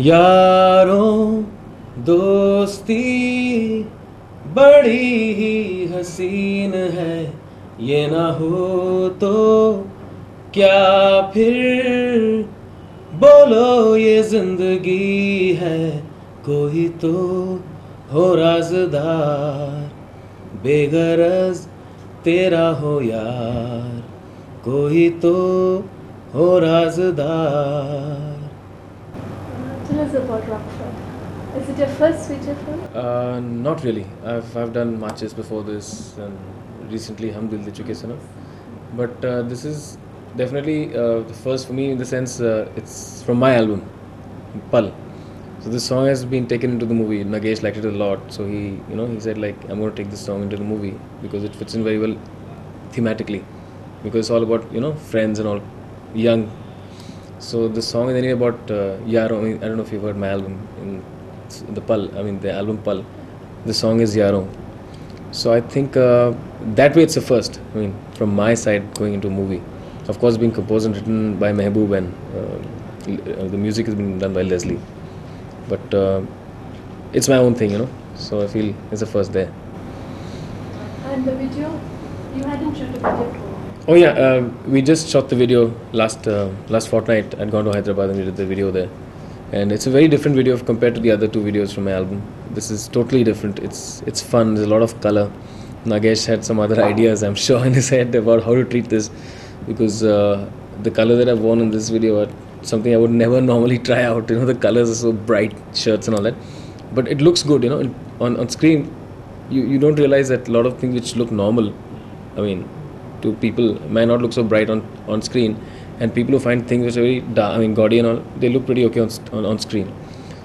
यारों दोस्ती बड़ी ही हसीन है, ये ना हो तो क्या फिर बोलो ये जिंदगी है, कोई तो हो राज़दार, बेगरज तेरा हो यार, कोई तो हो राज़दार. Tell us about Rockford. Is it your first feature film? Not really. I've done matches before this and recently Hum Dil De Chuke Sanam. But this is definitely the first for me in the sense it's from my album, Pal. So this song has been taken into the movie. Nagesh liked it a lot, so he said like I'm going to take this song into the movie because it fits in very well thematically, because it's all about friends and all, young. So the song is anyway about Yaro. I don't know if you've heard my album in the Pal. I mean the album Pal. The song is Yaro. So I think that way it's a first. I mean from my side going into a movie. Of course, being composed and written by Mehboob and the music has been done by Leslie. But it's my own thing, So I feel it's a first there. And the video? You hadn't shot a video for? Oh yeah, we just shot the video last fortnight. I'd gone to Hyderabad and we did the video there. And it's a very different video compared to the other two videos from my album. This is totally different. It's fun. There's a lot of color. Nagesh had some other ideas, I'm sure, in his head about how to treat this, because the color that I've worn in this video are something I would never normally try out. The colors are so bright, shirts and all that. But it looks good, on screen. You don't realize that a lot of things which look normal, I mean, to people might not look so bright on screen, and people who find things which are very dark, I mean, gaudy and all, they look pretty okay on screen.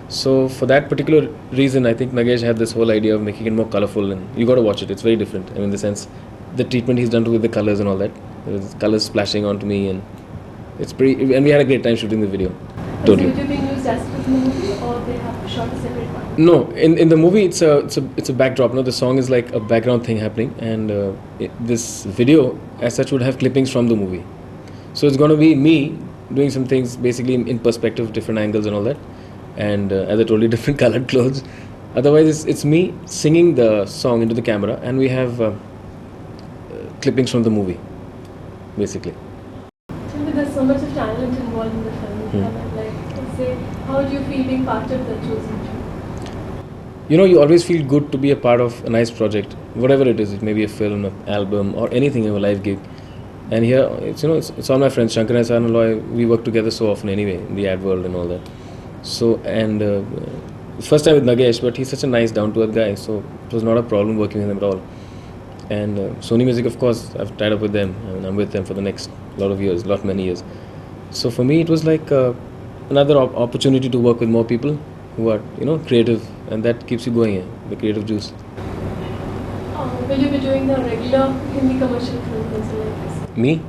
So for that particular reason, I think Nagesh had this whole idea of making it more colorful, and you got to watch it. It's very different. I mean, in the sense, the treatment he's done with the colors and all that, there's colors splashing onto me, and it's pretty. And we had a great time shooting the video. Totally. Is the video being used as it is in the movie, or they have shot a separate one? No, in the movie it's a backdrop. No, the song is like a background thing happening, and this video as such would have clippings from the movie. So it's going to be me doing some things basically in perspective, different angles and all that, and as I told you, different colored clothes. Otherwise, it's me singing the song into the camera, and we have clippings from the movie, basically. Tell me, there's so much of talent involved in the film. How do you feel being part of the chosen few? You always feel good to be a part of a nice project, whatever it is. It may be a film, an album, or anything, a live gig. And here, it's all my friends. Shankar and Sanam, we work together so often anyway in the ad world and all that. So, and first time with Nagesh, but he's such a nice, down-to-earth guy. So it was not a problem working with him at all. And Sony Music, of course, I've tied up with them, and I'm with them for the next many years. So for me, it was like another opportunity to work with more people who are, creative, and that keeps you going, the creative juice. Will you be doing the regular Hindi commercial films also like this? Me?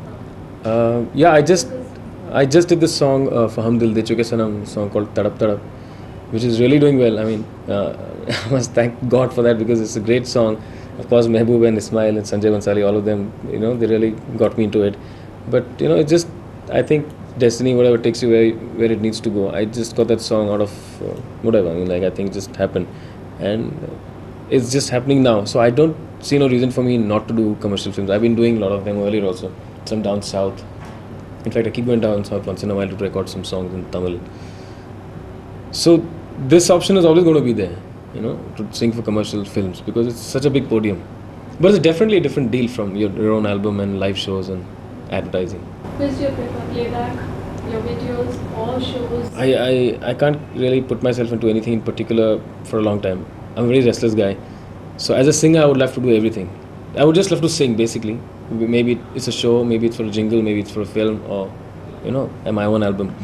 Yeah, I just did this song for Hum Dil De Chuke Sanam, song called Tadap, which is really doing well. I mean, I must thank God for that, because it's a great song. Of course, Mehboob and Ismail and Sanjay Bansali, all of them, they really got me into it. But, it's just, I think, destiny, whatever takes you where it needs to go. I just got that song out of whatever. I mean, I think it just happened. And it's just happening now. So I don't see no reason for me not to do commercial films. I've been doing a lot of them earlier also. Some down south. In fact, I keep going down south once in a while to record some songs in Tamil. So this option is always going to be there, to sing for commercial films, because it's such a big podium. But it's definitely a different deal from your own album and live shows and advertising. Which do you prefer, playback, your videos, or shows? I can't really put myself into anything in particular for a long time. I'm a very restless guy. So as a singer, I would love to do everything. I would just love to sing, basically. Maybe it's a show, maybe it's for a jingle, maybe it's for a film, or, my own album.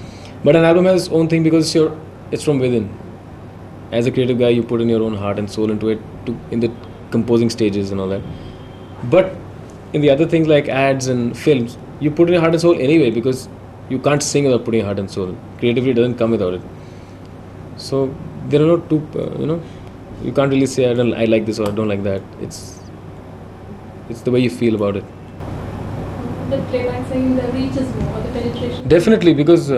But an album has its own thing, because it's from within. As a creative guy, you put in your own heart and soul into it, in the composing stages and all that. But in the other things like ads and films, you put in your heart and soul anyway, because you can't sing without putting your heart and soul. Creativity doesn't come without it. So there are no two, you can't really say I like this or I don't like that. It's the way you feel about it. The playback singing, the reach is more, the penetration? Definitely, because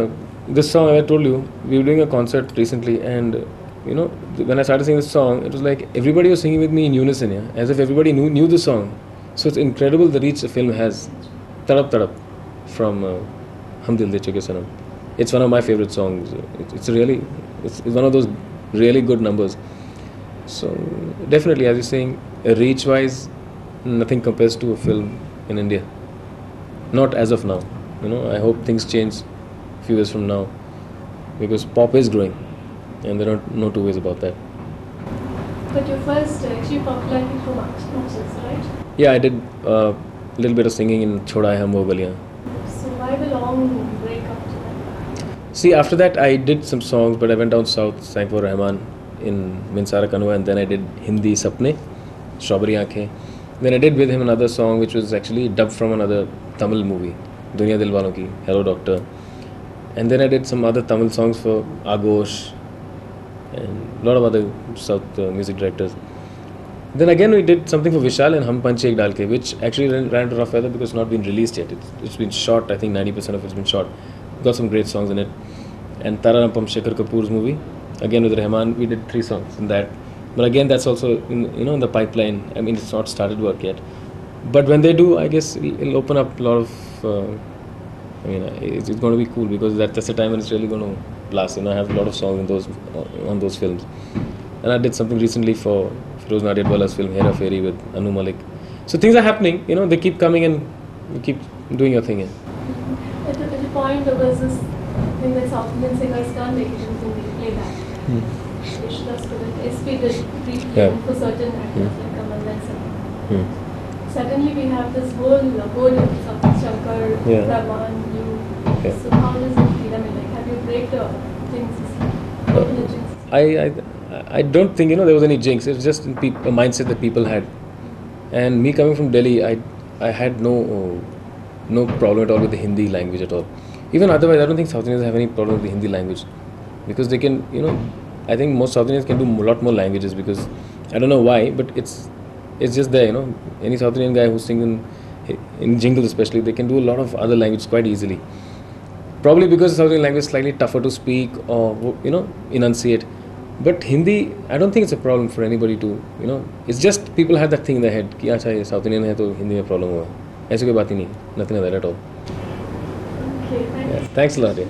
this song, I told you, we were doing a concert recently, and when I started singing this song, it was like everybody was singing with me in unison, yeah, as if everybody knew the song. So it's incredible the reach the film has. Tadap Tadap from Hum Dil De Chuke Sanam. It's one of my favorite songs. It's one of those really good numbers. So definitely, as you're saying, reach-wise, nothing compares to a film in India. Not as of now. I hope things change a few years from now, because pop is growing, and there are no two ways about that. But your first actually popularity from artists, right? Yeah, I did a little bit of singing in Choda Hai Hum Wo Galiyan. So why the long break after that? See, after that I did some songs, but I went down south, sang for Rahman in Minsara Kanua, and then I did Hindi Sapne, Strawberry Aankhein. Then I did with him another song which was actually dubbed from another Tamil movie, Duniya Dil Walon Ki, Hello Doctor. And then I did some other Tamil songs for Aghosh and a lot of other South music directors. Then again we did something for Vishal and Hum Panchi Ek Dal Ke, which actually ran into rough weather because it's not been released yet. It's been shot, I think 90% of it's been shot. Got some great songs in it. And Tararampam Shekhar Kapoor's movie, again with Rahman, we did 3 songs in that. But again, that's also in the pipeline. I mean, it's not started work yet. But when they do, I guess it'll open up a lot of. It's going to be cool because that's the time when it's really going to blast. I have a lot of songs on those films, and I did something recently for Firoz Nadiadwala's film Hera Fairy with Anu Malik. So things are happening. They keep coming and you keep doing your thing. At the point, there was this thing that South Indian singers can't make it into playback. They should have stood it. SP did pre-film for certain actors like Kamal and Sanam. Suddenly we have this whole of Shankar, Rahman, you. So how does it feel? I mean, have you break the things? I don't think there was any jinx. It was just a mindset that people had. And me coming from Delhi, I had no problem at all with the Hindi language at all. Even otherwise, I don't think South Indians have any problem with the Hindi language, because they can, I think most South Indians can do a lot more languages, because I don't know why, but it's just there, Any South Indian guy who's singing in jingle especially, they can do a lot of other languages quite easily. Probably because South Indian language is slightly tougher to speak or, enunciate. But Hindi, I don't think it's a problem for anybody to, it's just people have that thing in their head कि अच्छा ये South Indian है तो हिंदी में problem हुआ. ऐसी कोई बात ही नहीं. Nothing like that at all. Okay, thanks. Thanks a lot. Yeah.